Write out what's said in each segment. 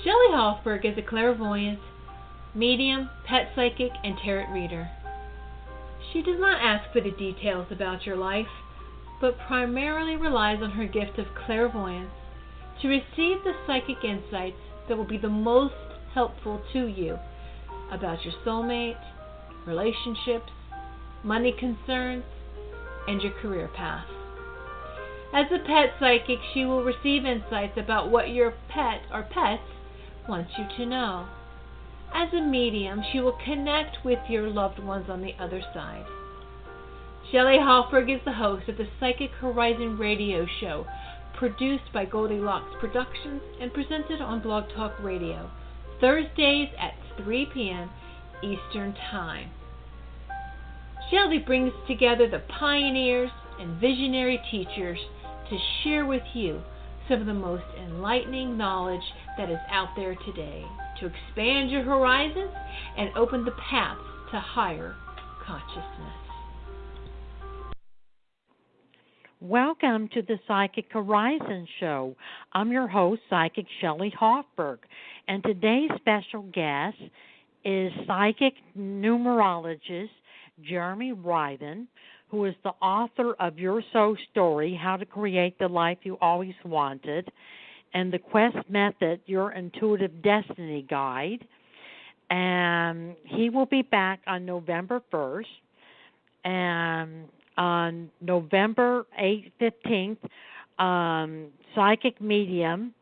Shelley Hofberg is a clairvoyant, medium, pet psychic, and tarot reader. She does not ask for the details about your life, but primarily relies on her gift of clairvoyance to receive the psychic insights that will be the most helpful to you about your soulmate, relationships, money concerns, and your career path. As a pet psychic, she will receive insights about what your pet or pets want you to know. As a medium, she will connect with your loved ones on the other side. Shelley Hofberg is the host of the Psychic Horizon radio show, produced by Goldilocks Productions and presented on Blog Talk Radio, Thursdays at 3 p.m. Eastern Time. Shelley brings together the pioneers and visionary teachers to share with you some of the most enlightening knowledge that is out there today to expand your horizons and open the paths to higher consciousness. Welcome to the Psychic Horizon Show. I'm your host, Psychic Shelley Hofberg, and today's special guest is psychic numerologist Jeremy Riden, who is the author of Your Soul Story, How to Create the Life You Always Wanted, and the Quest Method, Your Intuitive Destiny Guide. And he will be back on November 1st. And on November 15th, psychic medium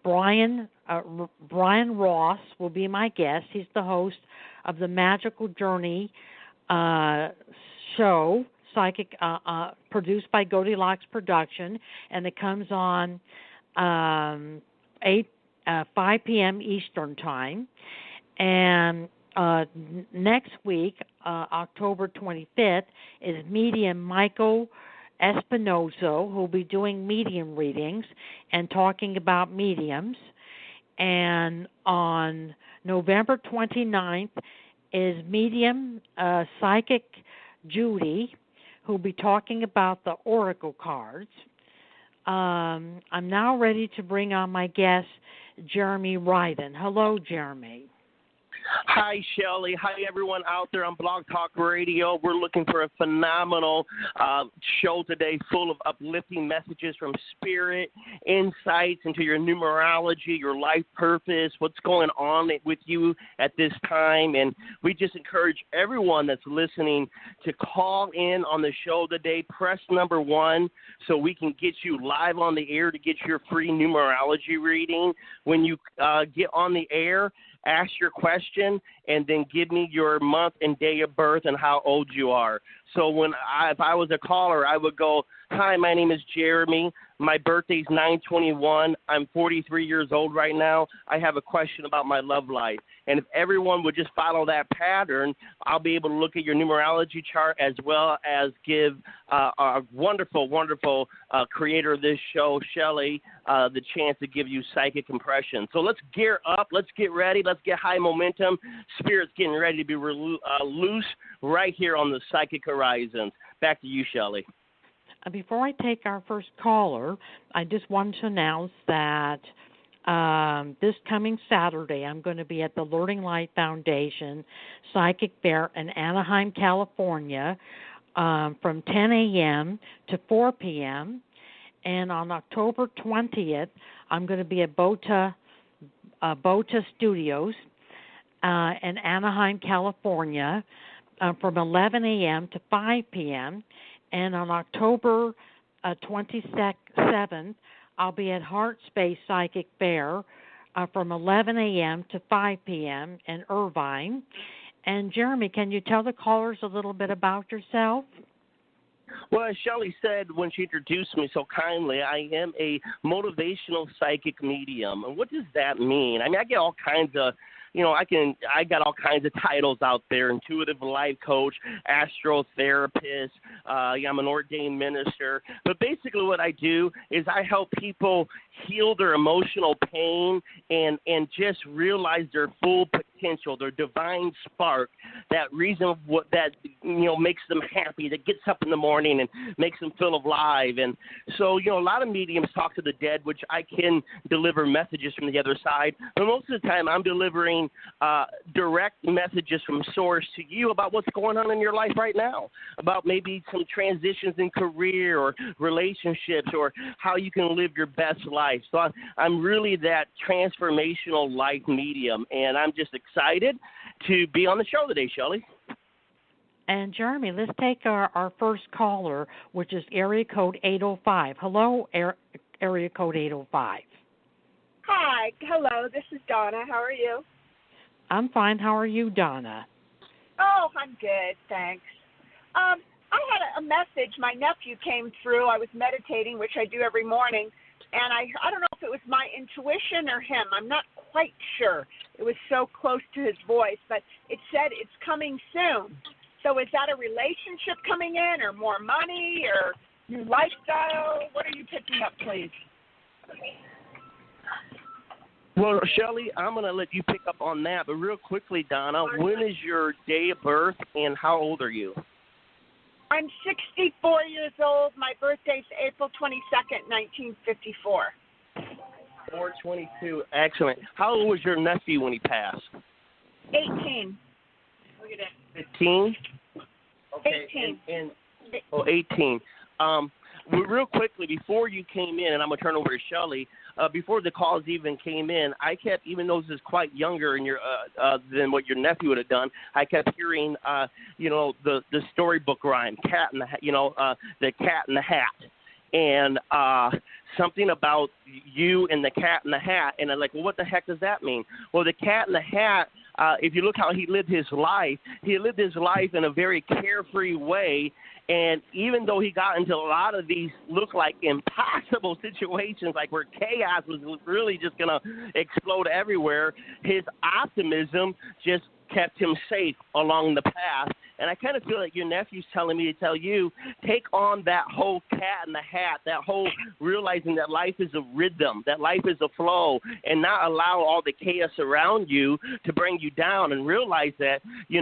Brian Ross will be my guest. He's the host of the Magical Journey show, psychic, produced by Goldilocks Production, and it comes on 5 p.m. Eastern Time. And next week, October 25th, is medium Michael Espinozo, who will be doing medium readings and talking about mediums. And on November 29th is medium psychic Judy, who will be talking about the oracle cards. I'm now ready to bring on my guest, Jeremy Riden. Hello, Jeremy. Hi, Shelley. Hi, everyone out there on Blog Talk Radio. We're looking for a phenomenal show today full of uplifting messages from spirit, insights into your numerology, your life purpose, what's going on with you at this time. And we just encourage everyone that's listening to call in on the show today. Press number 1 so we can get you live on the air to get your free numerology reading. When you get on the air, ask your question, and then give me your month and day of birth and how old you are. So if I was a caller, I would go, "Hi, my name is Jeremy. My birthday's 9/21. I'm 43 years old right now. I have a question about my love life." And if everyone would just follow that pattern, I'll be able to look at your numerology chart as well as give our wonderful, wonderful creator of this show, Shelley, the chance to give you psychic impressions. So let's gear up. Let's get ready. Let's get high momentum. Spirit's getting ready to be loose right here on the Psychic Horizons. Back to you, Shelley. Before I take our first caller, I just wanted to announce that this coming Saturday, I'm going to be at the Learning Light Foundation Psychic Fair in Anaheim, California, from 10 a.m. to 4 p.m. And on October 20th, I'm going to be at Bota Studios in Anaheim, California, from 11 a.m. to 5 p.m. And on October 27th, I'll be at Heart Space Psychic Fair from 11 a.m. to 5 p.m. in Irvine. And Jeremy, can you tell the callers a little bit about yourself? Well, as Shelley said when she introduced me so kindly, I am a motivational psychic medium. And what does that mean? I mean, I get all kinds of I got all kinds of titles out there: intuitive life coach, astrotherapist. I'm an ordained minister. But basically, what I do is I help people heal their emotional pain and just realize their full potential, their divine spark, that reason that makes them happy, that gets up in the morning and makes them feel alive. And so a lot of mediums talk to the dead, which I can deliver messages from the other side, but most of the time I'm delivering direct messages from source to you about what's going on in your life right now, about maybe some transitions in career or relationships, or how you can live your best life. So I'm really that transformational life medium, and I'm just excited to be on the show today, Shelley. And Jeremy, let's take our first caller, which is area code 805. Hello, area code 805. Hi, hello, this is Donna. How are you? I'm fine. How are you, Donna? Oh, I'm good, thanks. I had a message. My nephew came through. I was meditating, which I do every morning, and I don't know if it was my intuition or him. I'm not quite sure. It was so close to his voice, but it said it's coming soon. So is that a relationship coming in, or more money, or new lifestyle? What are you picking up, please? Well, Shelley, I'm going to let you pick up on that, but real quickly, Donna, when is your day of birth and how old are you? I'm 64 years old. My birthday's April 22nd, 1954. 422. Excellent. How old was your nephew when he passed? 18. Look at that. 15? Okay. 18. 18. Well, real quickly, before you came in, and I'm going to turn over to Shelley, before the calls even came in, I kept, even though this is quite younger in your than what your nephew would have done, I kept hearing, the storybook rhyme, the cat in the hat, and something about you and the cat in the hat, and I'm like, well, what the heck does that mean? Well, the cat in the hat, if you look how he lived his life in a very carefree way. And even though he got into a lot of these look like impossible situations, like where chaos was really just going to explode everywhere, his optimism just kept him safe along the path. And I kind of feel like your nephew's telling me to tell you, take on that whole cat in the hat, that whole realizing that life is a rhythm, that life is a flow, and not allow all the chaos around you to bring you down, and realize that, you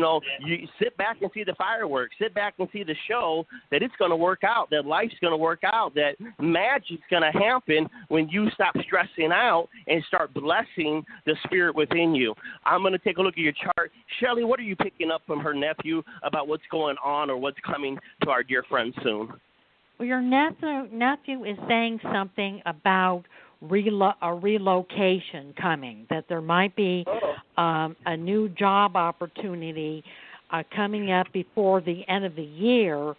sit back and see the fireworks, sit back and see the show, that it's going to work out, that life's going to work out, that magic's going to happen when you stop stressing out and start blessing the spirit within you. I'm going to take a look at your chart. Shelley, what are you picking up from her nephew about what's going on or what's coming to our dear friend soon? Well, your nephew is saying something about a relocation coming, that there might be a new job opportunity coming up before the end of the year,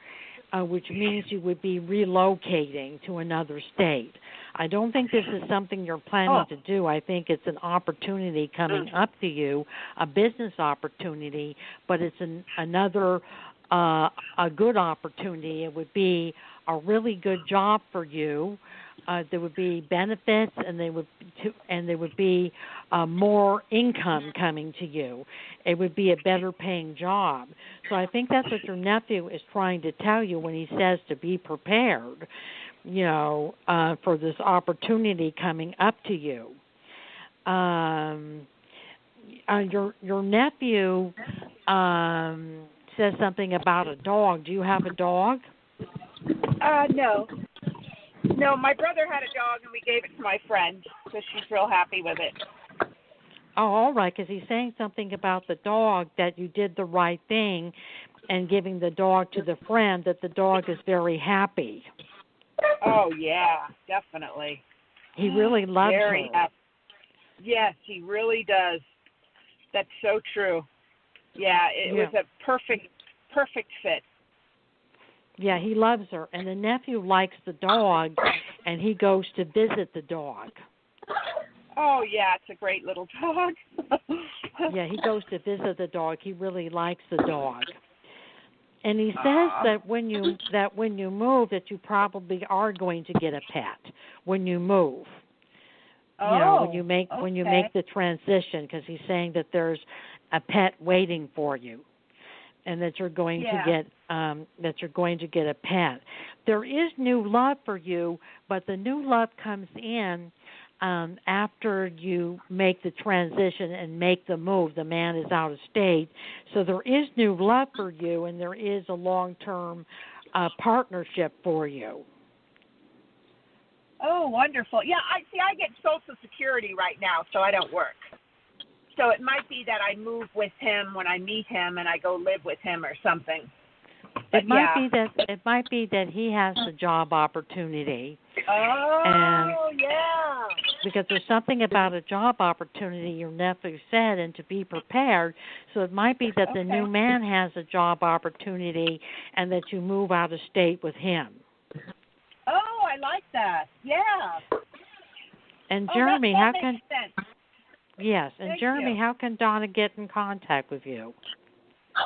which means you would be relocating to another state. I don't think this is something you're planning to do. I think it's an opportunity coming up to you, a business opportunity, but it's another a good opportunity. It would be a really good job for you. There would be benefits, and there would be more income coming to you. It would be a better paying job. So I think that's what your nephew is trying to tell you when he says to be prepared, for this opportunity coming up to you. Your nephew says something about a dog. Do you have a dog? No. No, my brother had a dog, and we gave it to my friend, so she's real happy with it. Oh, all right, because he's saying something about the dog, that you did the right thing and giving the dog to the friend, that the dog is very happy. Oh, yeah, definitely. He really loves her. Happy. Yes, he really does. That's so true. Yeah, it was a perfect fit. Yeah, he loves her. And the nephew likes the dog, and he goes to visit the dog. Oh, yeah, it's a great little dog. Yeah, he goes to visit the dog. He really likes the dog. And he says that when you move, that you probably are going to get a pet when you move. when you make the transition, because he's saying that there's a pet waiting for you, and that you're going to get a pet. There is new love for you, but the new love comes in after you make the transition and make the move. The man is out of state, so there is new love for you, and there is a long-term partnership for you. Oh, wonderful. Yeah, I get Social Security right now, so I don't work. So it might be that I move with him when I meet him and I go live with him or something. It might be that he has a job opportunity. Oh, yeah. Because there's something about a job opportunity your nephew said, and to be prepared. So it might be that the new man has a job opportunity and that you move out of state with him. Oh, I like that. Yeah. And Jeremy, that makes sense. Yes, and Thank Jeremy, you. how can Donna get in contact with you?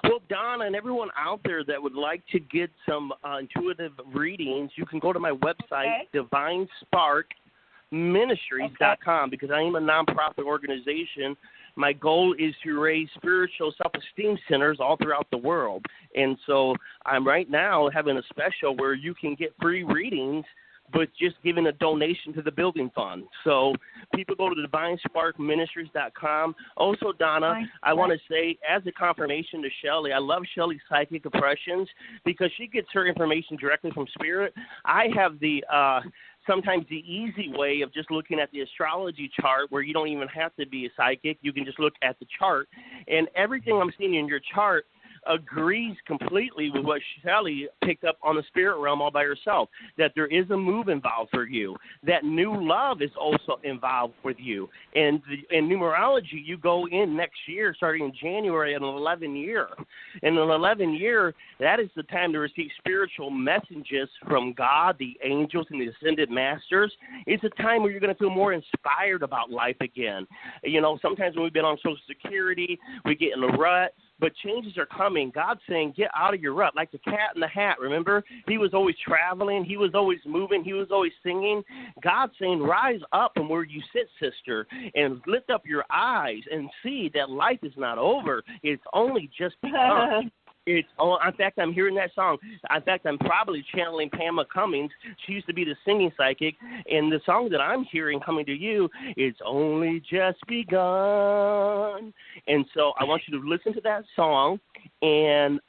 Well, Donna and everyone out there that would like to get some intuitive readings, you can go to my website, DivineSparkMinistries.com, because I am a nonprofit organization. My goal is to raise spiritual self-esteem centers all throughout the world. And so I'm right now having a special where you can get free readings, but just giving a donation to the building fund. So people go to DivineSparkMinistries.com. Also, Donna, I want to say, as a confirmation to Shelley, I love Shelley's psychic impressions because she gets her information directly from Spirit. I have the sometimes the easy way of just looking at the astrology chart where you don't even have to be a psychic. You can just look at the chart. And everything I'm seeing in your chart agrees completely with what Shelley picked up on the spirit realm all by herself, that there is a move involved for you, that new love is also involved with you. And in numerology, you go in next year, starting in January, an 11-year. In an 11-year, that is the time to receive spiritual messages from God, the angels, and the ascended masters. It's a time where you're going to feel more inspired about life again. You know, sometimes when we've been on Social Security, we get in a rut. But changes are coming. God's saying, get out of your rut, like the cat in the hat, remember? He was always traveling. He was always moving. He was always singing. God's saying, rise up from where you sit, sister, and lift up your eyes and see that life is not over. It's only just begun. In fact, I'm hearing that song. In fact, I'm probably channeling Pamela Cummings. She used to be the singing psychic. And the song that I'm hearing coming to you, it's only just begun. And so I want you to listen to that song and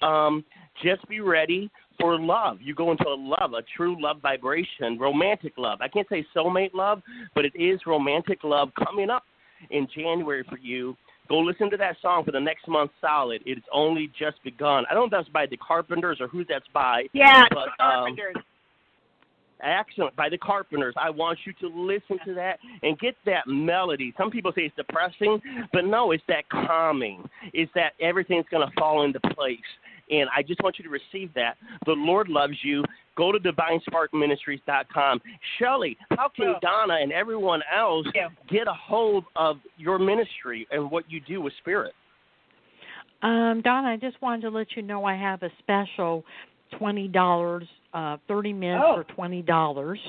just be ready for love. You go into a true love vibration, romantic love. I can't say soulmate love, but it is romantic love coming up in January for you. Go listen to that song for the next month solid. It's only just begun. I don't know if that's by the Carpenters or who that's by. Yeah, but, the Carpenters. Excellent. By the Carpenters. I want you to listen to that and get that melody. Some people say it's depressing, but no, it's that calming. It's that everything's going to fall into place. And I just want you to receive that. The Lord loves you. Go to DivineSparkMinistries.com. Shelley, how can Donna and everyone else get a hold of your ministry and what you do with Spirit? Donna, I just wanted to let you know I have a special $20, 30 minutes for $20.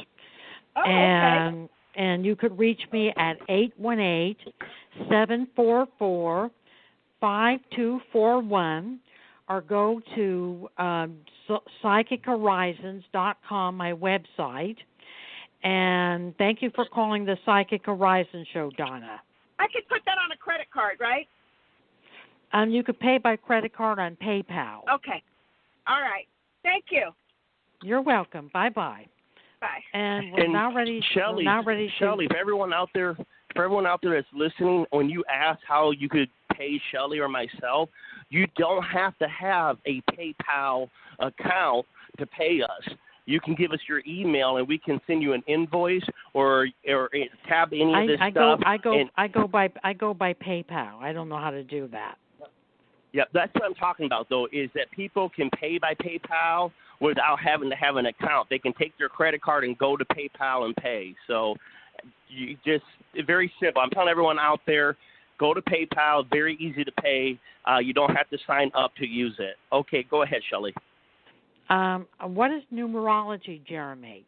And you could reach me at 818-744-5241. Or go to PsychicHorizons.com, my website. And thank you for calling the Psychic Horizon Show, Donna. I could put that on a credit card, right? You could pay by credit card on PayPal. Okay. All right. Thank you. You're welcome. Bye-bye. Bye. And we're now ready. Shelley, Shelley, for everyone out there that's listening, when you ask how you could pay Shelley or myself, you don't have to have a PayPal account to pay us. You can give us your email, and we can send you an invoice or tab any of this stuff. I go by PayPal. I don't know how to do that. Yeah, that's what I'm talking about, though, is that people can pay by PayPal without having to have an account. They can take their credit card and go to PayPal and pay. So very simple. I'm telling everyone out there, go to PayPal, very easy to pay. You don't have to sign up to use it. Okay, go ahead, Shelley. What is numerology, Jeremy?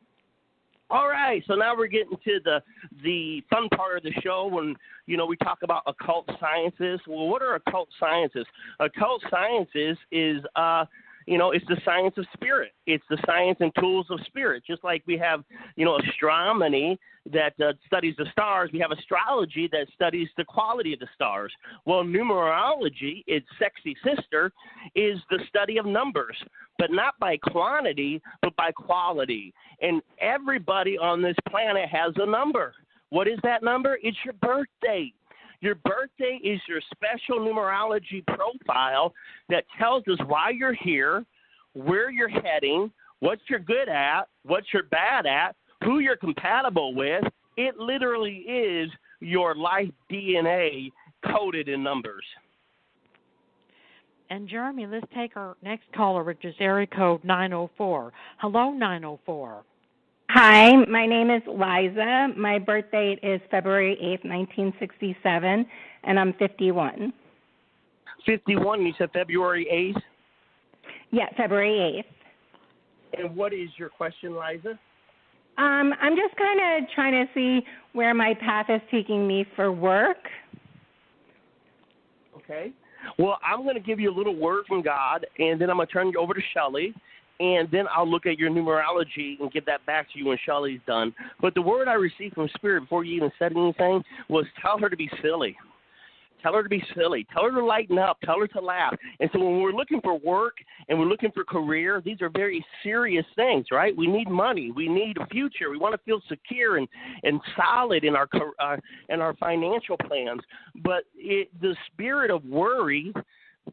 All right, so now we're getting to the fun part of the show when, we talk about occult sciences. Well, what are occult sciences? Occult sciences is, it's the science of spirit. It's the science and tools of spirit. Just like we have, astronomy that studies the stars, we have astrology that studies the quality of the stars. Well, numerology, its sexy sister, is the study of numbers, but not by quantity, but by quality. And everybody on this planet has a number. What is that number? It's your birthday. Your birthday is your special numerology profile that tells us why you're here, where you're heading, what you're good at, what you're bad at, who you're compatible with. It literally is your life DNA coded in numbers. And, Jeremy, let's take our next caller, which is area code 904. Hello, 904. Hi, my name is Liza. My birth date is February 8th, 1967, and I'm 51. 51, you said February 8th? Yeah, February 8th. And what is your question, Liza? I'm just kind of trying to see where my path is taking me for work. Okay. Well, I'm going to give you a little word from God, and then I'm going to turn you over to Shelley, and then I'll look at your numerology and give that back to you when Shelley's done. But the word I received from Spirit before you even said anything was tell her to be silly. Tell her to be silly. Tell her to lighten up. Tell her to laugh. And so when we're looking for work and we're looking for career, these are very serious things, right? We need money. We need a future. We want to feel secure and solid in our financial plans. But the spirit of worry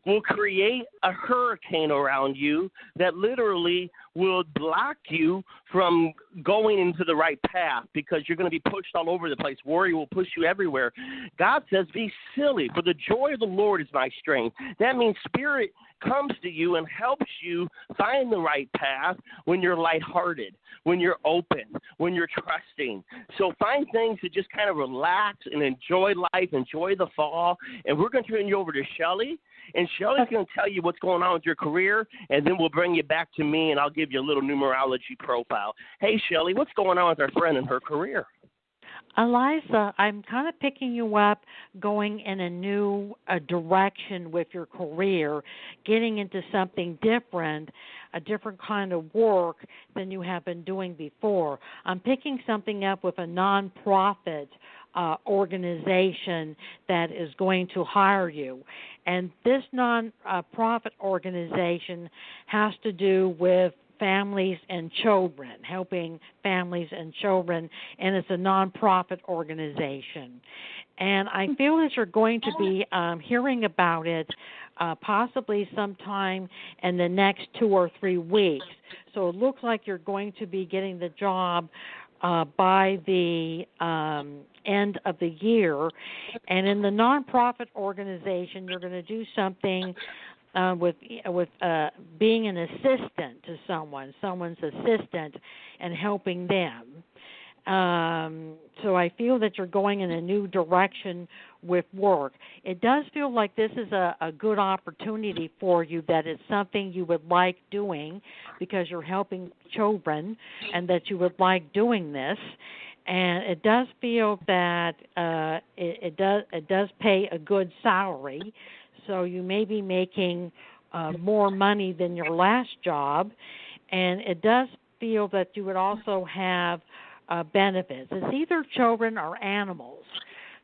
will create a hurricane around you that literally will block you from going into the right path because you're going to be pushed all over the place. Worry will push you everywhere. God says, be silly, for the joy of the Lord is my strength. That means Spirit comes to you and helps you find the right path when you're lighthearted, when you're open, when you're trusting. So find things to just kind of relax and enjoy life, enjoy the fall. And we're going to turn you over to Shelley. And Shelley's going to tell you what's going on with your career, and then we'll bring you back to me, and I'll give you a little numerology profile. Hey, Shelley, what's going on with our friend and her career? Eliza, I'm kind of picking you up going in a new direction with your career, getting into something different, a different kind of work than you have been doing before. I'm picking something up with a nonprofit organization that is going to hire you. And this nonprofit organization has to do with families and children, helping families and children, and it's a nonprofit organization. And I feel that you're going to be hearing about it possibly sometime in the next 2 or 3 weeks. So it looks like you're going to be getting the job by the end of the year. And in the nonprofit organization, you're going to do something with being an assistant to someone's assistant, and helping them. So I feel that you're going in a new direction with work. It does feel like this is a good opportunity for you, that it's something you would like doing because you're helping children and that you would like doing this. And it does feel that it does pay a good salary. So you may be making more money than your last job, and it does feel that you would also have benefits. It's either children or animals.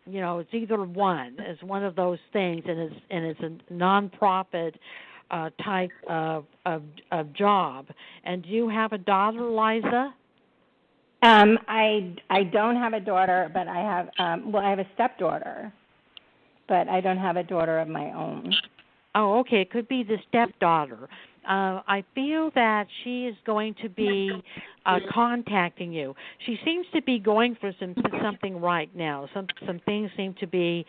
You know, it's either one. It's one of those things, and it's a nonprofit type of job. And do you have a daughter, Liza? I don't have a daughter, but I have I have a stepdaughter. But I don't have a daughter of my own. Oh, okay. It could be the stepdaughter. I feel that she is going to be contacting you. She seems to be going for something right now. Some things seem to be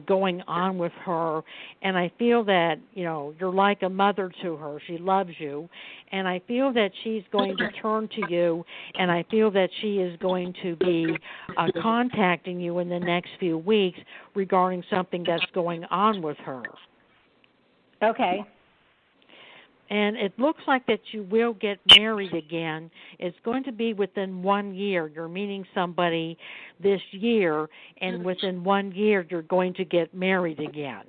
going on with her, and I feel that you're like a mother to her. She loves you, and I feel that she's going to turn to you, and I feel that she is going to be contacting you in the next few weeks regarding something that's going on with her. Okay. And it looks like that you will get married again. It's going to be within 1 year. You're meeting somebody this year, and within 1 year, you're going to get married again.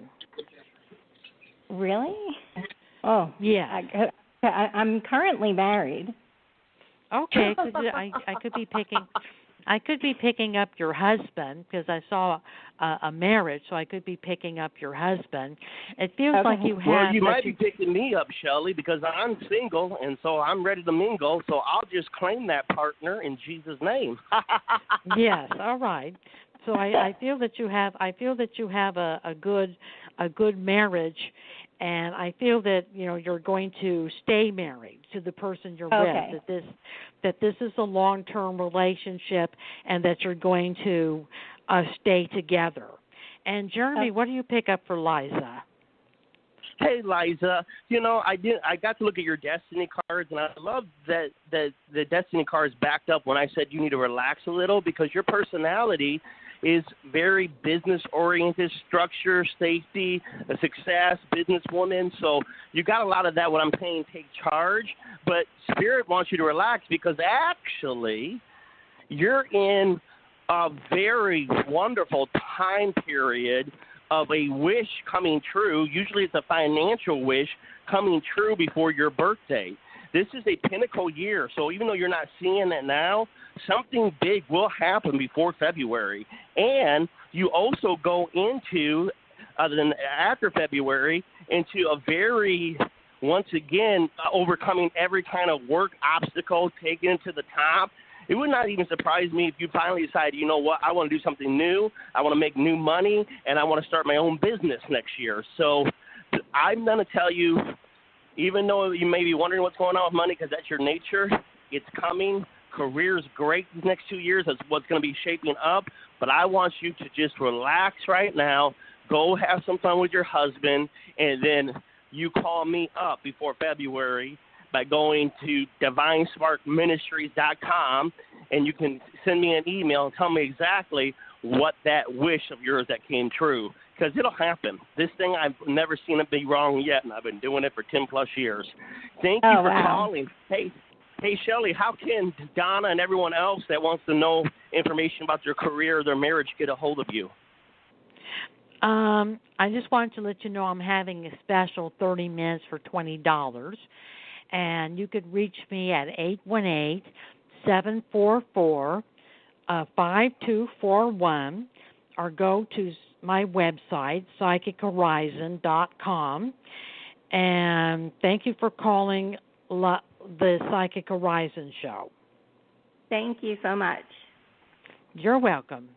Really? Oh, yeah. I'm currently married. Okay, I could be picking up your husband because I saw a marriage, so I could be picking up your husband. It feels like you have. Well, you might be picking me up, Shelley, because I'm single, and so I'm ready to mingle. So I'll just claim that partner in Jesus' name. Yes, all right. So I feel that you have. I feel that you have a good marriage, and I feel that you're going to stay married to the person you're with. That this is a long-term relationship, and that you're going to stay together. And Jeremy, what do you pick up for Liza? Hey, Liza, I got to look at your destiny cards, and I love that the destiny cards backed up when I said you need to relax a little, because your personality is very business-oriented, structure, safety, success, businesswoman. So you got a lot of that when I'm saying take charge. But Spirit wants you to relax because actually you're in a very wonderful time period of a wish coming true. Usually it's a financial wish coming true before your birthday. This is a pinnacle year, so even though you're not seeing it now, something big will happen before February. And you also go into, after February, into a very, once again, overcoming every kind of work obstacle, taking it to the top. It would not even surprise me if you finally decide, you know what, I want to do something new, I want to make new money, and I want to start my own business next year. So I'm going to tell you, even though you may be wondering what's going on with money because that's your nature, it's coming. Career's great these next 2 years. That's what's going to be shaping up. But I want you to just relax right now, go have some fun with your husband, and then you call me up before February by going to divinesparkministries.com, and you can send me an email and tell me exactly what that wish of yours that came true, because it'll happen. This thing, I've never seen it be wrong yet, and I've been doing it for 10-plus years. Thank you for calling. Hey, Shelley, how can Donna and everyone else that wants to know information about their career or their marriage get a hold of you? I just wanted to let you know I'm having a special 30 minutes for $20. And you could reach me at 818-744-5241 or go to my website, psychichorizon.com. And thank you for calling the Psychic Horizon Show. Thank you so much. You're welcome.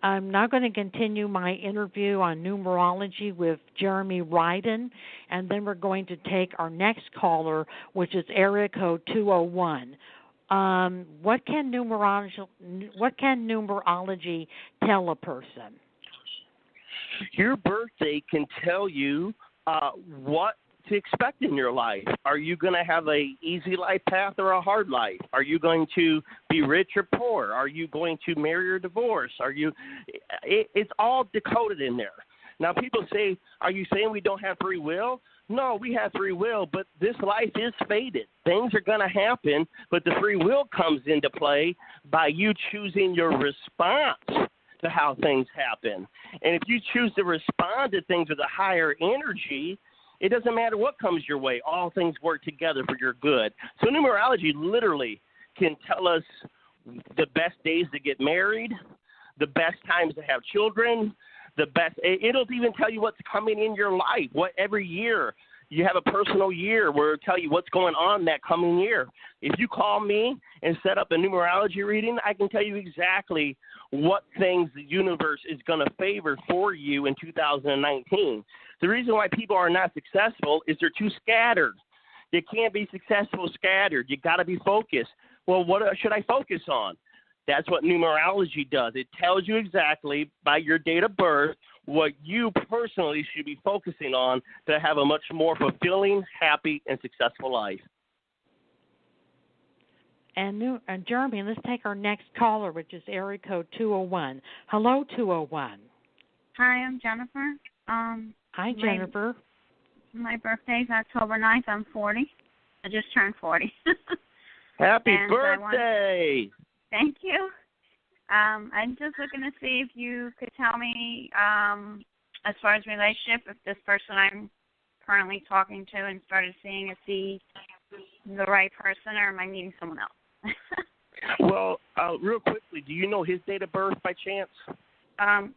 I'm now going to continue my interview on numerology with Jeremy Riden, and then we're going to take our next caller, which is area code 201. What can numerology tell a person? Your birthday can tell you what to expect in your life. Are you going to have a easy life path or a hard life? Are you going to be rich or poor? Are you going to marry or divorce? It's all decoded in there. Now, people say, are you saying we don't have free will? No, we have free will, but this life is fated. Things are going to happen, but the free will comes into play by you choosing your response to how things happen. And if you choose to respond to things with a higher energy, it doesn't matter what comes your way. All things work together for your good. So numerology literally can tell us the best days to get married, the best times to have children, it'll even tell you what's coming in your life. Every year you have a personal year where it'll tell you what's going on that coming year. If you call me and set up a numerology reading, I can tell you exactly what things the universe is going to favor for you in 2019. The reason why people are not successful is they're too scattered. You can't be successful scattered. You got to be focused. Well, what should I focus on? That's what numerology does. It tells you exactly by your date of birth what you personally should be focusing on to have a much more fulfilling, happy, and successful life. And Jeremy, let's take our next caller, which is area code 201. Hello, 201. Hi, I'm Jennifer. Hi, Jennifer. My birthday's October 9th. I'm 40. I just turned 40. Happy And birthday! Thank you. I'm just looking to see if you could tell me, as far as relationship, if this person I'm currently talking to and started seeing is he the right person, or am I meeting someone else? Well, real quickly, do you know his date of birth by chance?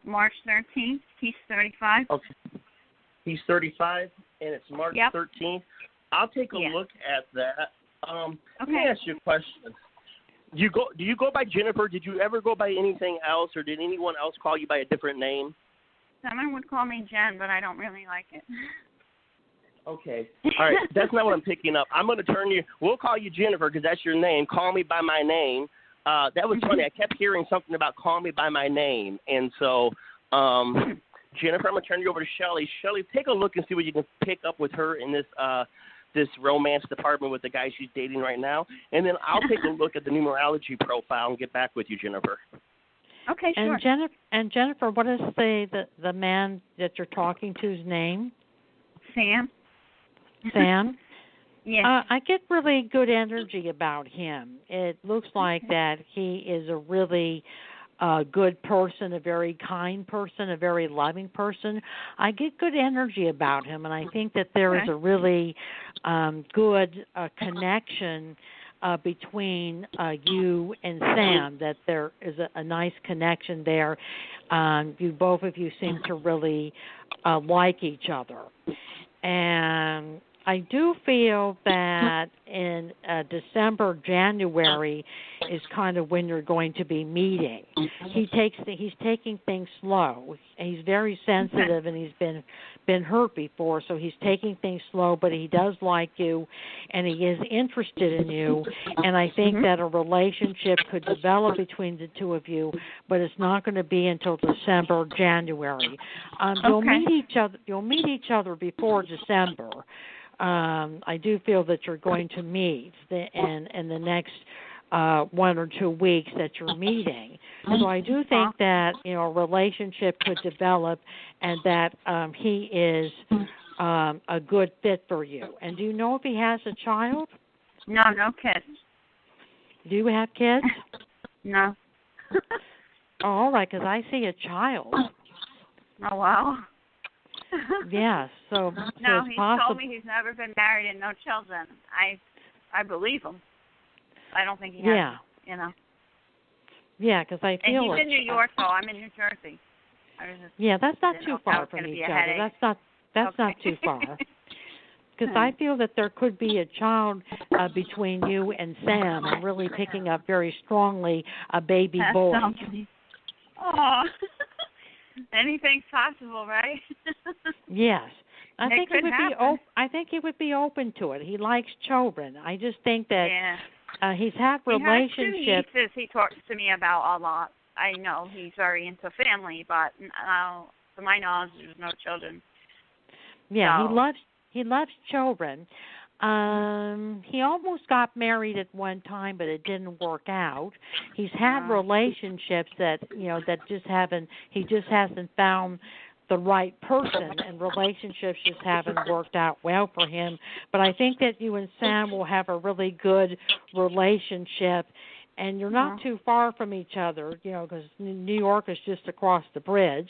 March 13th. He's 35. Okay. He's 35, and it's March 13th. I'll take a look at that. Let me ask you a question. Do you go by Jennifer? Did you ever go by anything else, or did anyone else call you by a different name? Someone would call me Jen, but I don't really like it. Okay. All right. That's not what I'm picking up. I'm going to turn you. We'll call you Jennifer because that's your name. Call me by my name. That was funny. I kept hearing something about call me by my name. And so, Jennifer, I'm going to turn you over to Shelley. Shelley, take a look and see what you can pick up with her in this romance department with the guy she's dating right now. And then I'll take a look at the numerology profile and get back with you, Jennifer. Okay, sure. And Jennifer, what is the man that you're talking to's name? Sam. Sam? Yes. I get really good energy about him. It looks like that he is a really good person, a very kind person, a very loving person. I get good energy about him, and I think that there is a really good connection between you and Sam, that there is a nice connection there. Both of you seem to really like each other. And I do feel that in December, January is kind of when you're going to be meeting. He's taking things slow. He's very sensitive, and he's been hurt before, so he's taking things slow, but he does like you, and he is interested in you, and I think that a relationship could develop between the two of you, but it's not going to be until December, January. You'll meet each other before December. I do feel that you're going to meet in the next 1 or 2 weeks that you're meeting. So I do think that a relationship could develop, and that he is a good fit for you. And do you know if he has a child? No kids. Do you have kids? No. Oh, all right, because I see a child. Oh, wow. Yeah, so no, it's he possible. told me he's never been married and no children. I believe him. I don't think he has, Yeah, because I feel and he's in New York, though. I'm in New Jersey. That's not too far from each other. Headache. That's not too far. Because I feel that there could be a child between you and Sam. I'm really picking up very strongly a baby boy. Oh, anything's possible, right? Yes. I think he would be open to it. He likes children. I just think that he's had relationships. He has 2 nieces he talks to me about a lot. I know he's very into family, but to my knowledge, there's no children. Yeah, so. he loves children. He almost got married at one time, but it didn't work out. He's had relationships that he just hasn't found the right person, and relationships just haven't worked out well for him. But I think that you and Sam will have a really good relationship, and you're not too far from each other, because New York is just across the bridge,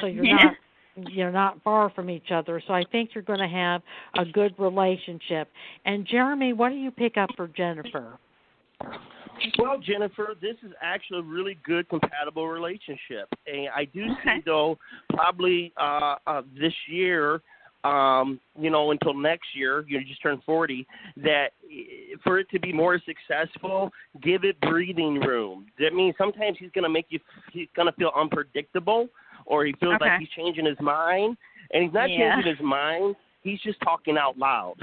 so you're not far from each other. So I think you're going to have a good relationship. And Jeremy, what do you pick up for Jennifer? Well, Jennifer, this is actually a really good compatible relationship. And I do see, though, probably this year, until next year, you just turned 40, that for it to be more successful, give it breathing room. That means sometimes he's going to feel unpredictable, or he feels like he's changing his mind. And he's not changing his mind. He's just talking out loud.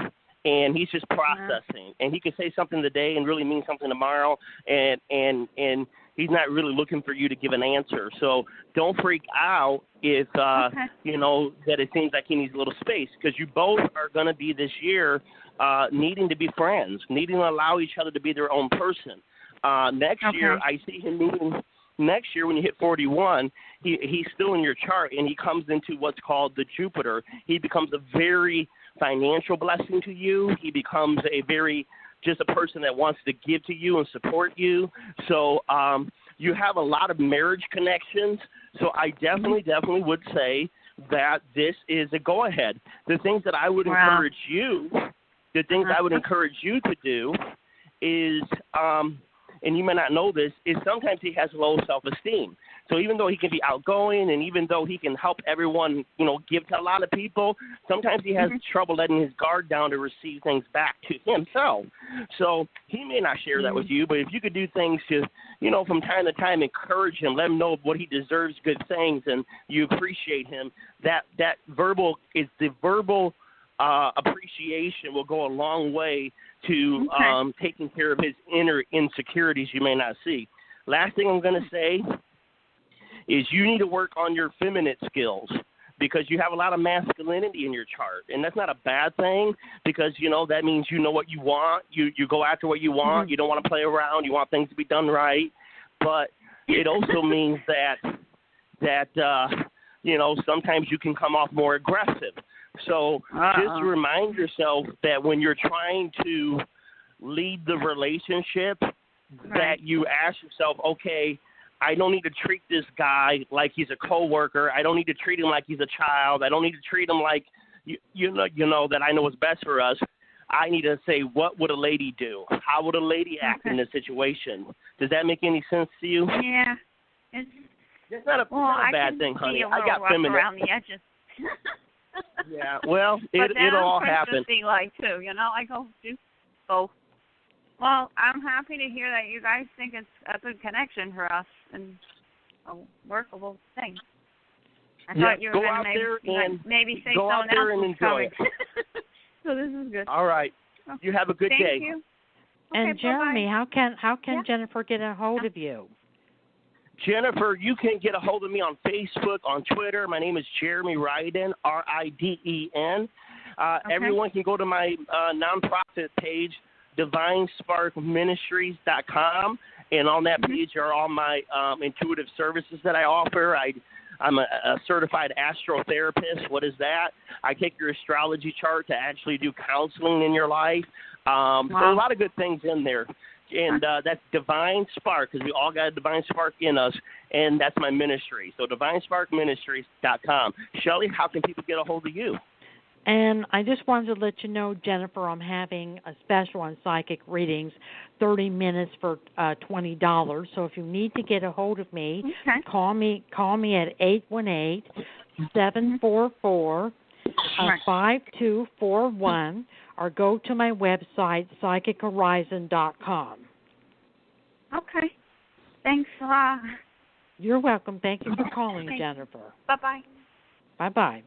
And he's just processing. And he can say something today and really mean something tomorrow. And he's not really looking for you to give an answer. So don't freak out if, that it seems like he needs a little space. Because you both are going to be this year needing to be friends, needing to allow each other to be their own person. Next year, I see him moving. Next year, when you hit 41, he's still in your chart, and he comes into what's called the Jupiter. He becomes a very financial blessing to you. He becomes just a person that wants to give to you and support you. So you have a lot of marriage connections. So I definitely would say that this is a go-ahead. The things that I would encourage you, I would encourage you to do is, and you may not know this, is sometimes he has low self-esteem. So even though he can be outgoing and even though he can help everyone, give to a lot of people, sometimes he has trouble letting his guard down to receive things back to himself. So he may not share that with you, but if you could do things to, from time to time encourage him, let him know what he deserves, good things, and you appreciate him, that verbal appreciation will go a long way to taking care of his inner insecurities you may not see. Last thing I'm going to say is you need to work on your feminine skills because you have a lot of masculinity in your chart. And that's not a bad thing because, that means you know what you want. You go after what you want. You don't want to play around. You want things to be done right. But it also means that sometimes you can come off more aggressive. So just remind yourself that when you're trying to lead the relationship, that you ask yourself, okay, I don't need to treat this guy like he's a coworker. I don't need to treat him like he's a child. I don't need to treat him like, you know that I know what's best for us. I need to say, what would a lady do? How would a lady act in this situation? Does that make any sense to you? Yeah. It's not a bad thing, honey. I got feminine around the edges. Yeah, well, it'll all happen. But like too, I go do both. Well, I'm happy to hear that you guys think it's a good connection for us and a workable thing. I thought you were going to maybe say go someone out there else and enjoy it. So this is good. All right. You have a good day. Thank you. Okay, and Jeremy, bye-bye. how can Jennifer get a hold of you? Jennifer, you can get a hold of me on Facebook, on Twitter. My name is Jeremy Riden, Riden. Everyone can go to my nonprofit page, DivineSparkMinistries.com, and on that page are all my intuitive services that I offer. I'm a certified astrotherapist. What is that? I take your astrology chart to actually do counseling in your life. So a lot of good things in there. And that's Divine Spark, because we all got a Divine Spark in us, and that's my ministry. So DivineSparkMinistries.com. Shelley, how can people get a hold of you? And I just wanted to let you know, Jennifer, I'm having a special on psychic readings, 30 minutes for $20. So if you need to get a hold of me, call me at 818-744-5241 or go to my website, psychichorizon.com. Okay. Thanks a lot. You're welcome. Thank you for calling, Jennifer. Bye-bye. Bye-bye.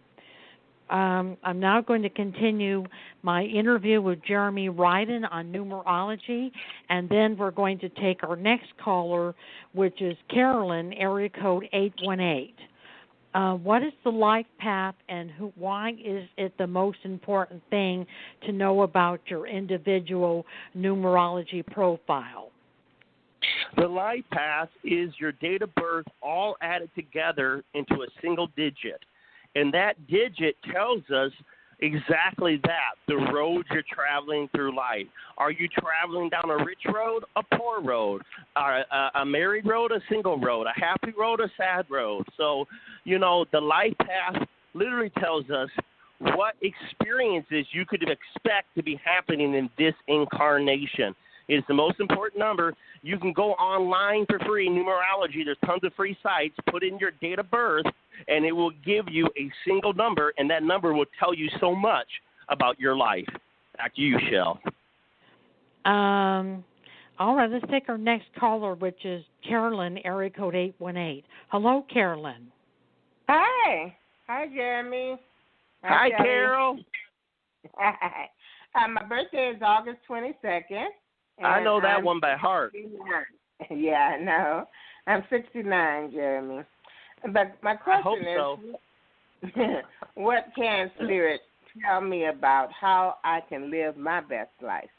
I'm now going to continue my interview with Jeremy Riden on numerology, and then we're going to take our next caller, which is Carolyn, area code 818. What is the life path, and why is it the most important thing to know about your individual numerology profile? The life path is your date of birth all added together into a single digit. And that digit tells us exactly that, the road you're traveling through life. Are you traveling down a rich road, a poor road, a married road, a single road, a happy road, a sad road? So, the life path literally tells us what experiences you could expect to be happening in this incarnation. It's the most important number. You can go online for free, numerology. There's tons of free sites. Put in your date of birth, and it will give you a single number, and that number will tell you so much about your life. Back to you, Shell. All right, let's take our next caller, which is Carolyn, area code 818. Hello, Carolyn. Hi. Hi, Jeremy. Hi, Carol. Hi. My birthday is August 22nd. I know that one by heart. Yeah, I know. I'm 69, Jeremy. But my question is, what can Spirit tell me about how I can live my best life?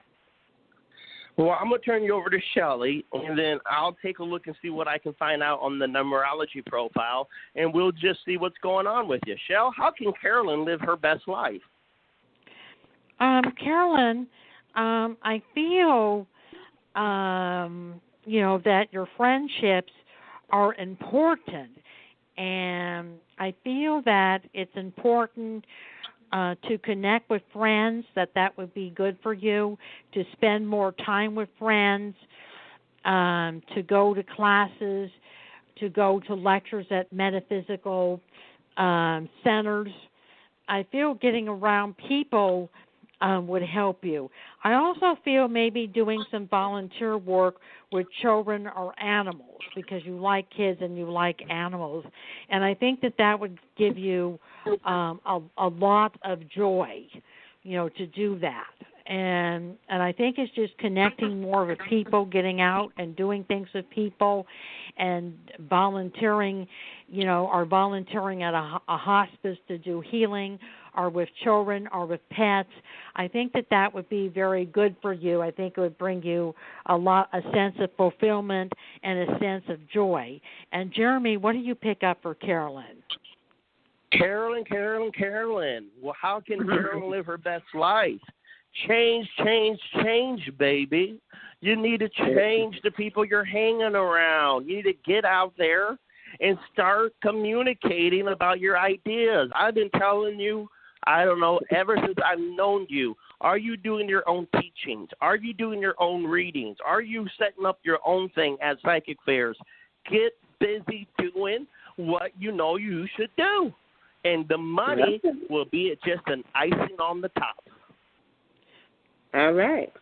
Well, I'm going to turn you over to Shelley, and then I'll take a look and see what I can find out on the numerology profile, and we'll just see what's going on with you. Shell, how can Carolyn live her best life? Carolyn, I feel, that your friendships are important, and I feel that it's important to connect with friends, that would be good for you, to spend more time with friends, to go to classes, to go to lectures at metaphysical centers. I feel getting around people would help you. I also feel maybe doing some volunteer work with children or animals, because you like kids and you like animals. And I think that would give you a lot of joy, to do that. And I think it's just connecting more with people, getting out and doing things with people, and volunteering, or volunteering at a hospice to do healing, or with children, or with pets. I think that would be very good for you. I think it would bring you a sense of fulfillment and a sense of joy. And Jeremy, what do you pick up for Carolyn? Carolyn. Well, how can Carolyn live her best life? Change, baby. You need to change the people you're hanging around. You need to get out there and start communicating about your ideas. I've been telling you, ever since I've known you. Are you doing your own teachings? Are you doing your own readings? Are you setting up your own thing at Psychic Fairs? Get busy doing what you should do. And the money will be just an icing on the top. All right.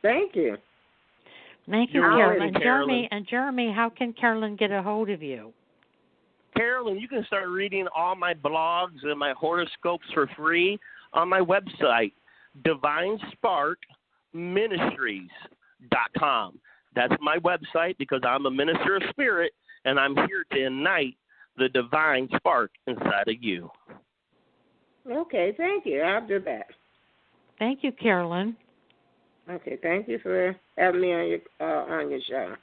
Thank you. Thank you, Carolyn. Jeremy, how can Carolyn get a hold of you? Carolyn, you can start reading all my blogs and my horoscopes for free on my website, DivineSparkMinistries.com. That's my website, because I'm a minister of spirit, and I'm here to ignite the divine spark inside of you. Okay, thank you. I'll do that. Thank you, Carolyn. Okay, thank you for having me on your show.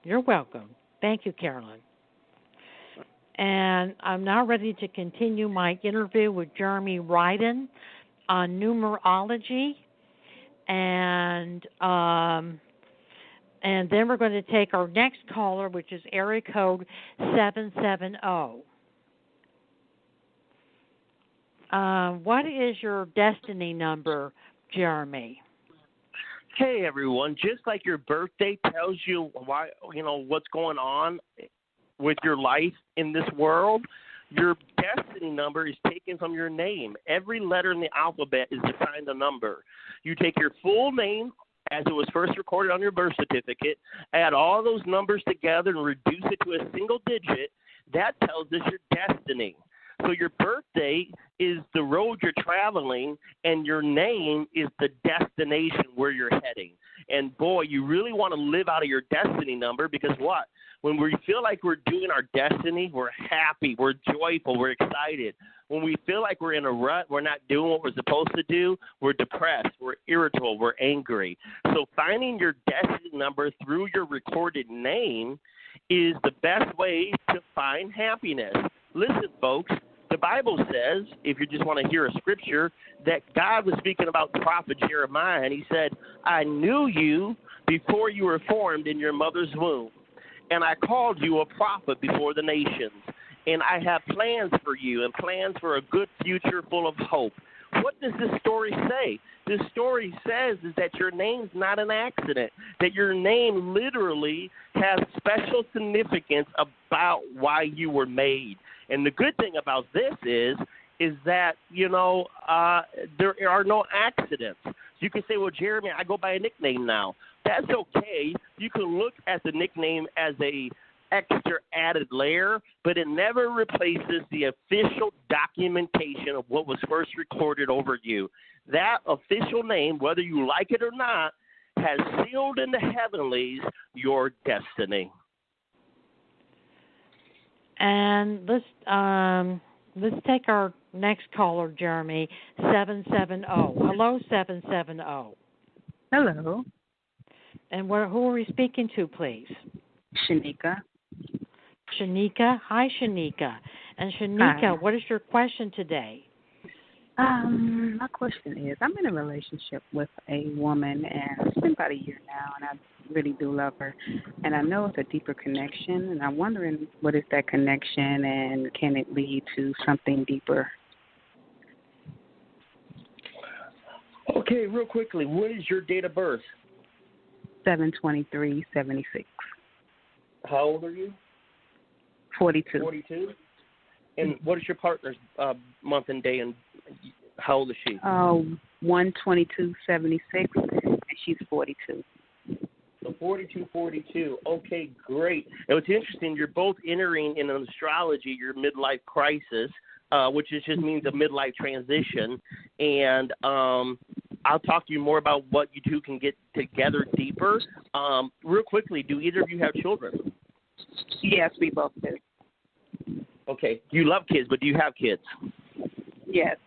You're welcome. Thank you, Carolyn. And I'm now ready to continue my interview with Jeremy Riden on numerology, and then we're going to take our next caller, which is area code 770. What is your destiny number, Jeremy? Hey, everyone. Just like your birthday tells you why, what's going on with your life in this world, your destiny number is taken from your name. Every letter in the alphabet is assigned a number. You take your full name as it was first recorded on your birth certificate, add all those numbers together and reduce it to a single digit. That tells us your destiny. So your birthday is the road you're traveling, and your name is the destination where you're heading. And, boy, you really want to live out of your destiny number, because what? When we feel like we're doing our destiny, we're happy, we're joyful, we're excited. When we feel like we're in a rut, we're not doing what we're supposed to do, we're depressed, we're irritable, we're angry. So finding your destiny number through your recorded name is the best way to find happiness. Listen, folks, the Bible says, if you just want to hear a scripture, that God was speaking about the prophet Jeremiah, and he said, I knew you before you were formed in your mother's womb, and I called you a prophet before the nations, and I have plans for you and plans for a good future full of hope. What does this story say? This story says is that your name's not an accident, that your name literally has special significance about why you were made. And the good thing about this is that, there are no accidents. You can say, well, Jeremy, I go by a nickname now. That's okay. You can look at the nickname as a extra added layer, but it never replaces the official documentation of what was first recorded over you. That official name, whether you like it or not, has sealed in the heavenlies your destiny. And let's take our next caller, Jeremy, 770. Hello, 770. Hello. And who are we speaking to, please? Shanika. Shanika? Hi, Shanika. And Shanika, Hi. What is your question today? My question is, I'm in a relationship with a woman, and it's been about a year now, and I really do love her. And I know it's a deeper connection, and I'm wondering what is that connection, and can it lead to something deeper? Okay, real quickly, what is your date of birth? 7/23/76. How old are you? 42. 42? And what is your partner's month and day, and how old is she? 1/22/76, and she's 42. So 42. Okay, great. And what's interesting, you're both entering in astrology your midlife crisis, which just means a midlife transition. And I'll talk to you more about what you two can get together deeper. Real quickly, do either of you have children? Yes, we both do. Okay. You love kids, but do you have kids? Yes.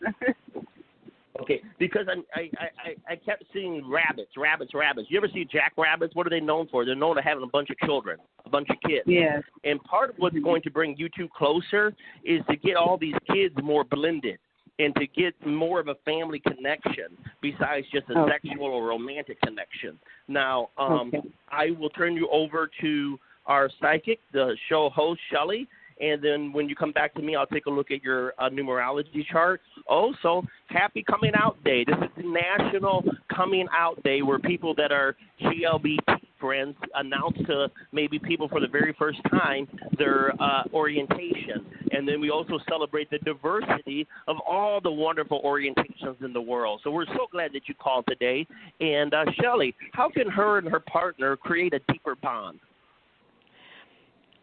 Okay, because I kept seeing rabbits. You ever see jackrabbits? What are they known for? They're known for having a bunch of children, a bunch of kids. Yes. And part of what's going to bring you two closer is to get all these kids more blended and to get more of a family connection besides just a sexual or romantic connection. Now, I will turn you over to our psychic, the show host, Shelley. And then when you come back to me, I'll take a look at your numerology chart. Also, happy Coming Out Day. This is the National Coming Out Day, where people that are GLBT friends announce to maybe people for the very first time their orientation. And then we also celebrate the diversity of all the wonderful orientations in the world. So we're so glad that you called today. And Shelley, how can her and her partner create a deeper bond?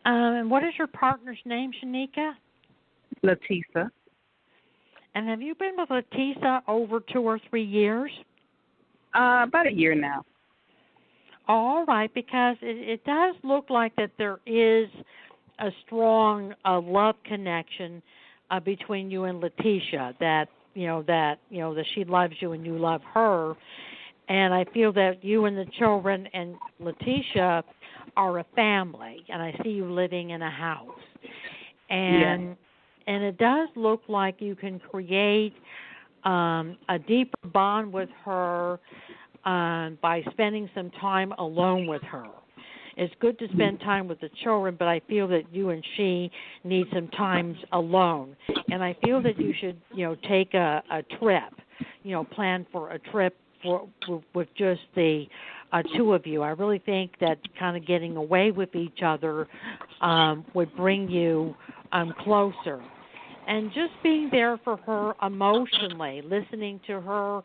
And what is your partner's name, Shanika? Latisa. And have you been with Latisa over 2 or 3 years? About a year now. All right, because it does look like that there is a strong love connection between you and Letitia. That she loves you and you love her. And I feel that you and the children and Letitia are a family, and I see you living in a house. And it does look like you can create a deeper bond with her by spending some time alone with her. It's good to spend time with the children, but I feel that you and she need some time alone. And I feel that you should, take a trip, plan for a trip with just the two of you. I really think that kind of getting away with each other would bring you closer. And just being there for her emotionally, listening to her,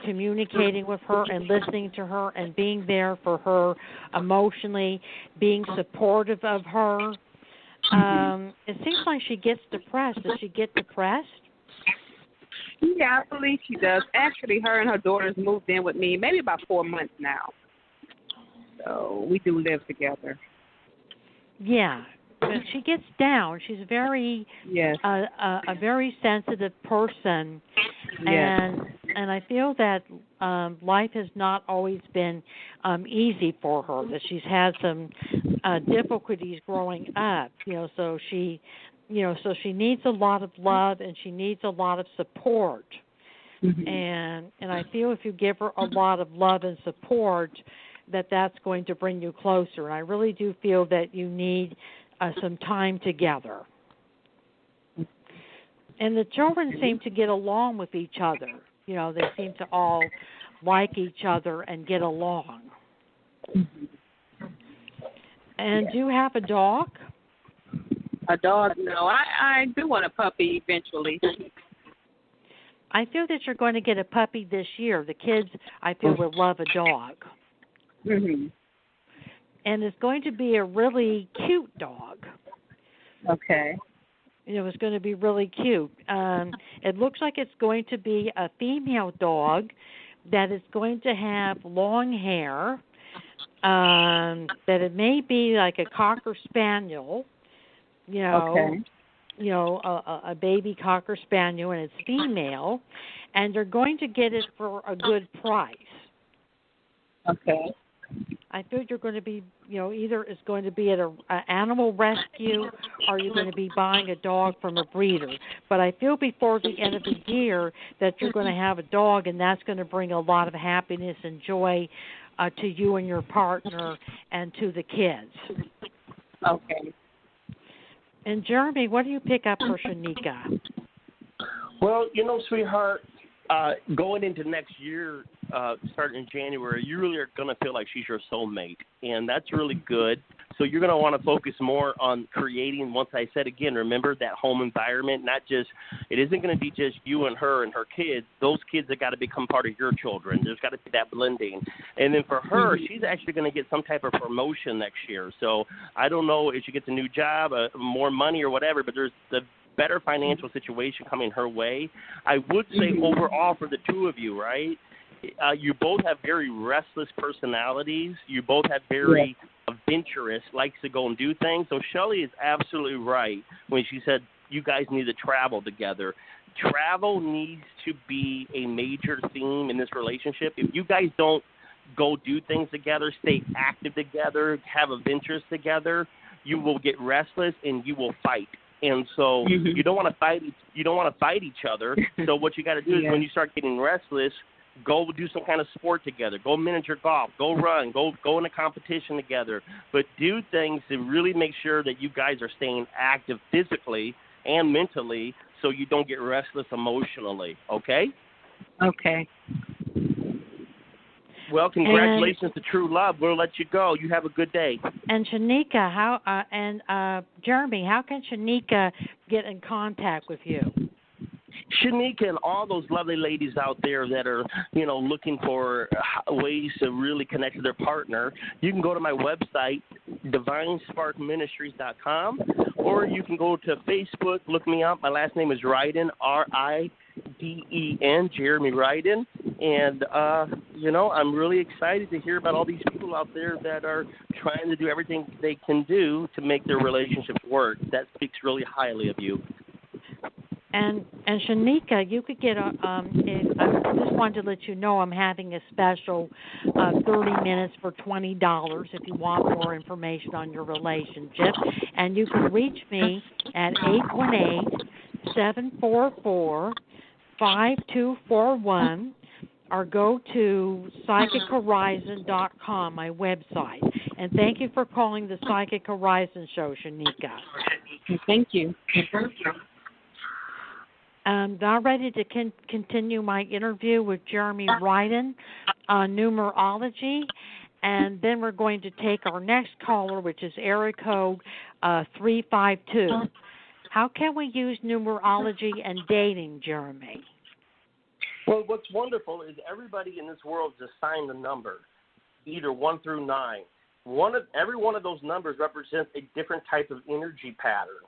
communicating with her and listening to her and being there for her emotionally, being supportive of her. It seems like she gets depressed. Does she get depressed? Yeah, I believe she does. Actually, her and her daughters moved in with me maybe about 4 months now. So we do live together. Yeah, but she gets down. She's very a very sensitive person, and I feel that life has not always been easy for her. That she's had some difficulties growing up. So she needs a lot of love and she needs a lot of support. Mm-hmm. And I feel if you give her a lot of love and support, that's going to bring you closer. And I really do feel that you need some time together. And the children seem to get along with each other. They seem to all like each other and get along. Mm-hmm. And do you have a dog? A dog? No, I do want a puppy eventually. I feel that you're going to get a puppy this year. The kids, I feel, will love a dog. Mm-hmm. And it's going to be a really cute dog. Okay. It's going to be really cute. It looks like it's going to be a female dog that is going to have long hair, that it may be like a Cocker Spaniel. A baby Cocker Spaniel, and it's female, and they're going to get it for a good price. Okay. I feel you're going to be, either it's going to be at an animal rescue or you're going to be buying a dog from a breeder. But I feel before the end of the year that you're going to have a dog, and that's going to bring a lot of happiness and joy to you and your partner and to the kids. Okay. And Jeremy, what do you pick up for Shanika? Well, sweetheart, going into next year, starting in January, you really are going to feel like she's your soulmate, and that's really good. So you're going to want to focus more on creating, once I said again, remember that home environment, it isn't going to be just you and her kids. Those kids have got to become part of your children. There's got to be that blending. And then for her, she's actually going to get some type of promotion next year. So I don't know if she gets a new job, more money or whatever, but there's the better financial situation coming her way. I would say overall for the two of you, right, you both have very restless personalities. You both have very adventurous, likes to go and do things. So Shelley is absolutely right when she said you guys need to travel together. Travel needs to be a major theme in this relationship. If you guys don't go do things together, stay active together, have adventures together, you will get restless and you will fight. And so you don't want to fight. You don't want to fight each other. So what you got to do is when you start getting restless, go do some kind of sport together. Go miniature golf. Go run. Go in a competition together. But do things to really make sure that you guys are staying active physically and mentally, so you don't get restless emotionally. Okay? Okay. Well, congratulations to True Love. We'll let you go. You have a good day. And Shanika, Jeremy, how can Shanika get in contact with you? Shanika and all those lovely ladies out there that are, looking for ways to really connect with their partner, you can go to my website, divinesparkministries.com, or you can go to Facebook, look me up. My last name is Riden, R-I-D-E-N, Jeremy Riden. And, I'm really excited to hear about all these people out there that are trying to do everything they can do to make their relationships work. That speaks really highly of you. And Shanika, you could get I just wanted to let you know I'm having a special 30 minutes for $20 if you want more information on your relationship. And you can reach me at 818-744-5241 or go to psychichorizon.com, my website. And thank you for calling the Psychic Horizon Show, Shanika. Thank you. Now ready to continue my interview with Jeremy Riden on numerology, and then we're going to take our next caller, which is area code 352. How can we use numerology and dating, Jeremy? Well, what's wonderful is everybody in this world is assigned a number, either 1 through 9. Every one of those numbers represents a different type of energy pattern.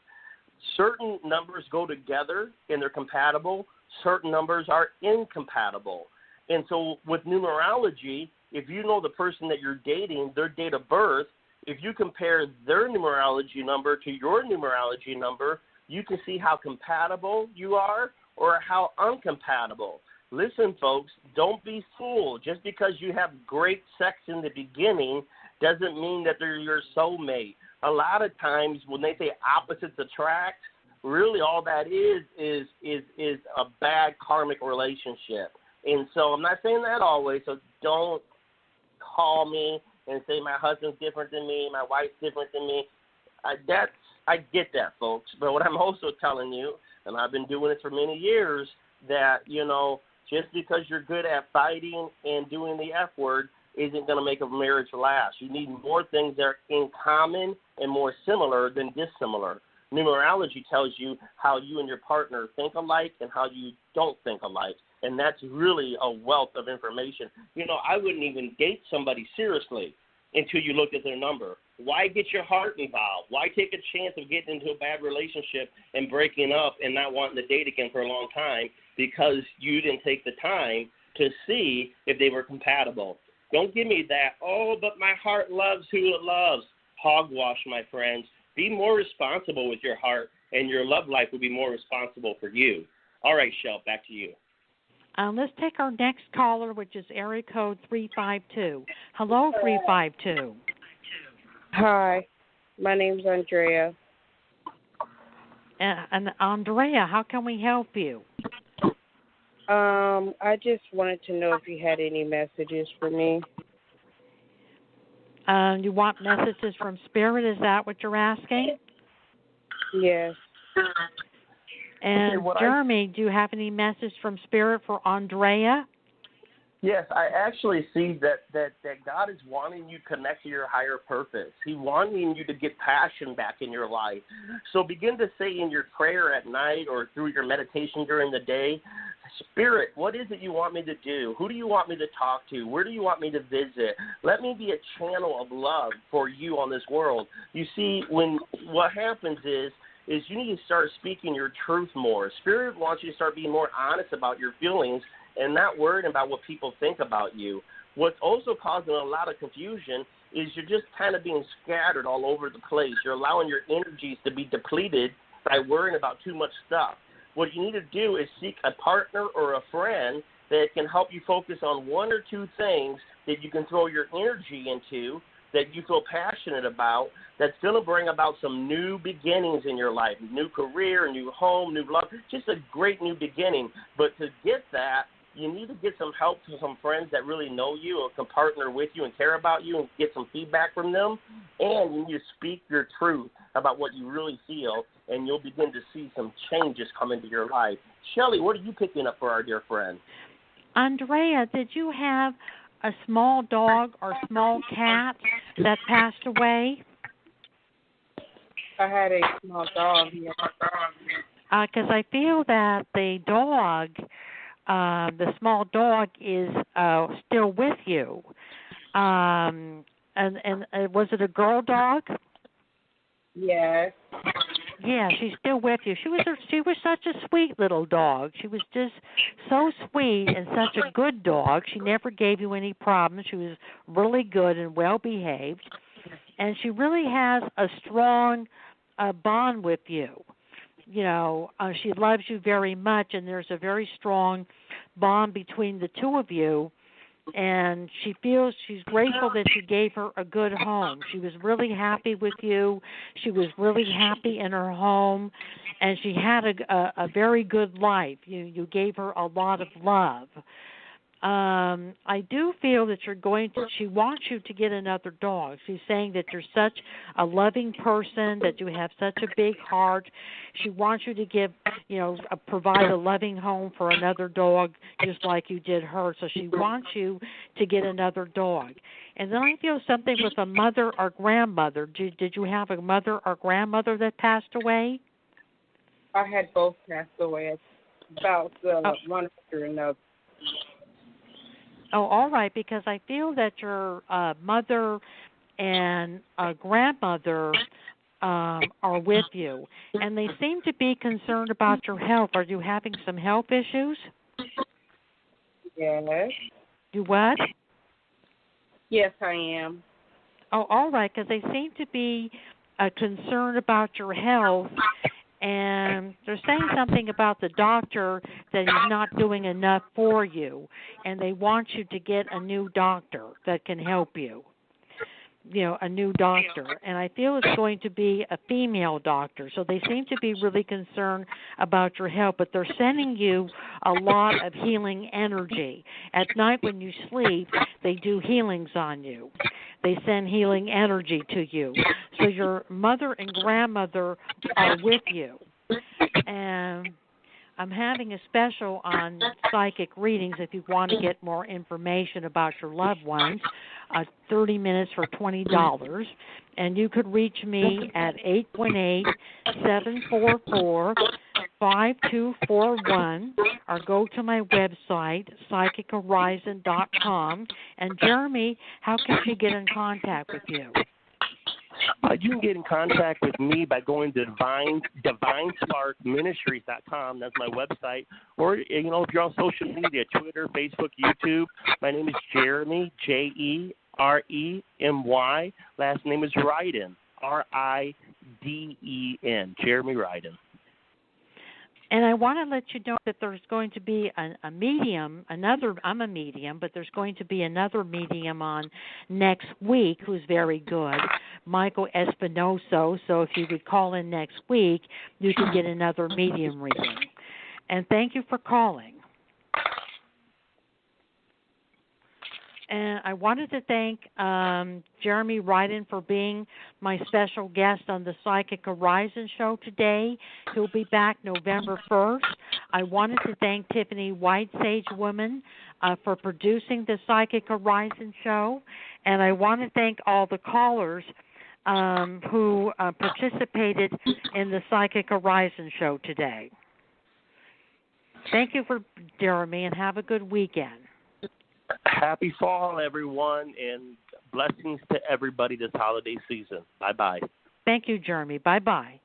Certain numbers go together and they're compatible. Certain numbers are incompatible. And so with numerology, if you know the person that you're dating, their date of birth, if you compare their numerology number to your numerology number, you can see how compatible you are or how uncompatible. Listen, folks, don't be fooled. Just because you have great sex in the beginning doesn't mean that they're your soulmate. A lot of times when they say opposites attract, really all that is a bad karmic relationship. And so I'm not saying that always, so don't call me and say my husband's different than me, my wife's different than me. I get that, folks. But what I'm also telling you, and I've been doing this for many years, that, just because you're good at fighting and doing the F word isn't going to make a marriage last. You need more things that are in common and more similar than dissimilar. Numerology tells you how you and your partner think alike and how you don't think alike, and that's really a wealth of information. I wouldn't even date somebody seriously until you looked at their number. Why get your heart involved? Why take a chance of getting into a bad relationship and breaking up and not wanting to date again for a long time because you didn't take the time to see if they were compatible? Don't give me that, but my heart loves who it loves. Hogwash, my friends. Be more responsible with your heart, and your love life will be more responsible for you. All right, Shell, back to you. Let's take our next caller, which is area code 352. Hello, 352. Hi, my name's Andrea. And Andrea, how can we help you? I just wanted to know if you had any messages for me. You want messages from Spirit? Is that what you're asking? Yes. And Jeremy, do you have any message from Spirit for Andrea? Yes, I actually see that God is wanting you to connect to your higher purpose. He's wanting you to get passion back in your life. So begin to say in your prayer at night or through your meditation during the day, Spirit, what is it you want me to do? Who do you want me to talk to? Where do you want me to visit? Let me be a channel of love for you on this world. You see, what happens is you need to start speaking your truth more. Spirit wants you to start being more honest about your feelings and not worried about what people think about you. What's also causing a lot of confusion is you're just kind of being scattered all over the place. You're allowing your energies to be depleted by worrying about too much stuff. What you need to do is seek a partner or a friend that can help you focus on one or two things that you can throw your energy into, that you feel passionate about, that's going to bring about some new beginnings in your life, new career, new home, new love, just a great new beginning. But to get that, you need to get some help from some friends that really know you or can partner with you and care about you and get some feedback from them. And you need to speak your truth about what you really feel, and you'll begin to see some changes come into your life. Shelley, what are you picking up for our dear friend? Andrea, did you have a small dog or small cat that passed away? I had a small dog. Because I feel that the dog, the small dog, is still with you. And was it a girl dog? Yes. Yeah, she's still with you. She was such a sweet little dog. She was just so sweet and such a good dog. She never gave you any problems. She was really good and well behaved, and she really has a strong bond with you. You know, she loves you very much, and there's a very strong bond between the two of you. And she's grateful that you gave her a good home. She was really happy with you. She was really happy in her home, and she had a very good life. You gave her a lot of love. I do feel that she wants you to get another dog. She's saying that you're such a loving person, that you have such a big heart. She wants you to provide a loving home for another dog, just like you did her. So she wants you to get another dog. And then I feel something with a mother or grandmother. Did you have a mother or grandmother that passed away? I had both passed away about one after another. Oh, all right, because I feel that your mother and grandmother are with you, and they seem to be concerned about your health. Are you having some health issues? Yes. You what? Yes, I am. Oh, all right, because they seem to be concerned about your health, and they're saying something about the doctor that he's not doing enough for you, and they want you to get a new doctor that can help you. A new doctor, and I feel it's going to be a female doctor. So they seem to be really concerned about your health, but they're sending you a lot of healing energy. At night when you sleep, they do healings on you. They send healing energy to you. So your mother and grandmother are with you. And I'm having a special on psychic readings if you want to get more information about your loved ones. 30 minutes for $20. And you could reach me at 818-744-5241 or go to my website, psychichorizon.com. And Jeremy, how can she get in contact with you? You can get in contact with me by going to divinesparkministries.com. That's my website. Or, if you're on social media, Twitter, Facebook, YouTube, my name is Jeremy, Jeremy. Last name is Riden, Riden, Jeremy Riden. And I want to let you know that there's going to be a medium, I'm a medium, but there's going to be another medium on next week who's very good, Michael Espinoso. So if you would call in next week, you can get another medium reading. And thank you for calling. And I wanted to thank Jeremy Riden for being my special guest on the Psychic Horizon show today. He'll be back November 1st. I wanted to thank Tiffany White, Sage Woman, for producing the Psychic Horizon show. And I want to thank all the callers who participated in the Psychic Horizon show today. Thank you for Jeremy, and have a good weekend. Happy fall, everyone, and blessings to everybody this holiday season. Bye-bye. Thank you, Jeremy. Bye-bye.